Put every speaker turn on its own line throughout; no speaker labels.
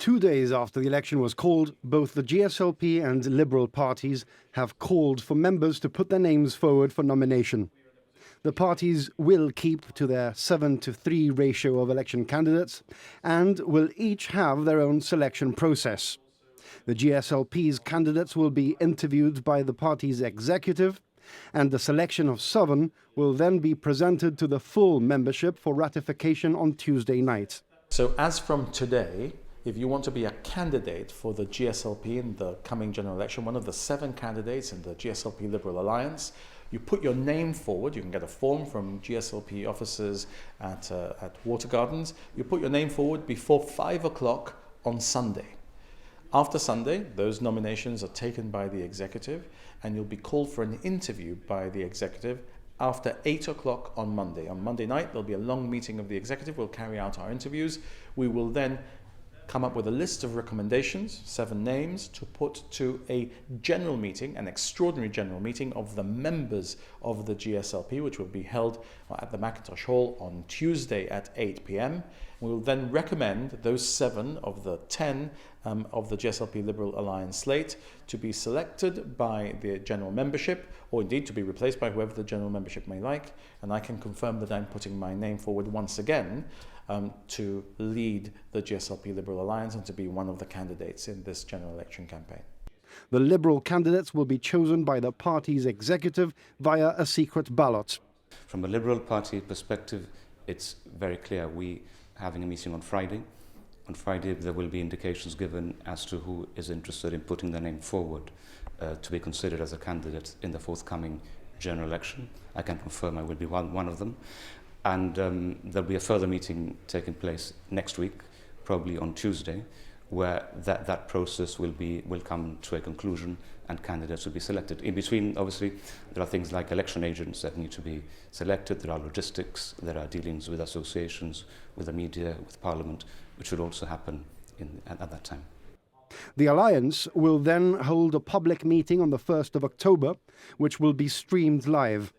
2 days after the election was called, both the GSLP and Liberal parties have called for members to put their names forward for nomination. The parties will keep to their 7-3 ratio of election candidates and will each have their own selection process. The GSLP's candidates will be interviewed by the party's executive, and the selection of 7 will then be presented to the full membership for ratification on Tuesday night.
So as from today, if you want to be a candidate for the GSLP in the coming general election, one of the 7 candidates in the GSLP Liberal Alliance, you put your name forward. You can get a form from GSLP officers at Water Gardens. You put your name forward before 5 o'clock on Sunday. After Sunday, those nominations are taken by the executive, and you'll be called for an interview by the executive after 8 o'clock on Monday. On Monday night, there'll be a long meeting of the executive. We'll carry out our interviews. We will then come up with a list of recommendations, 7 names, to put to a general meeting, an extraordinary general meeting of the members of the GSLP, which will be held at the Mackintosh Hall on Tuesday at 8 p.m. We will then recommend those 7 of the 10 of the GSLP Liberal Alliance slate to be selected by the general membership, or indeed to be replaced by whoever the general membership may like. And I can confirm that I'm putting my name forward once again to lead the GSLP Liberal Alliance and to be one of the candidates in this general election campaign.
The Liberal candidates will be chosen by the party's executive via a secret ballot.
From a Liberal Party perspective, it's very clear. We are having a meeting on Friday. On Friday, there will be indications given as to who is interested in putting their name forward to be considered as a candidate in the forthcoming general election. I can confirm I will be one of them. And there'll be a further meeting taking place next week, probably on Tuesday, where that process will come to a conclusion and candidates will be selected. In between, obviously, there are things like election agents that need to be selected. There are logistics. There are dealings with associations, with the media, with Parliament, which will also happen at that time.
The Alliance will then hold a public meeting on the 1st of October, which will be streamed live.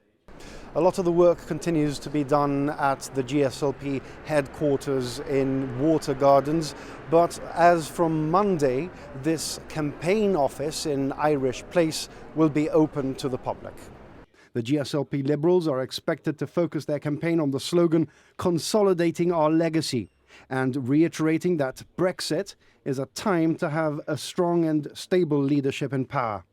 A lot of the work continues to be done at the GSLP headquarters in Water Gardens, but as from Monday, this campaign office in Irish Place will be open to the public. The GSLP Liberals are expected to focus their campaign on the slogan "Consolidating Our Legacy" and reiterating that Brexit is a time to have a strong and stable leadership in power.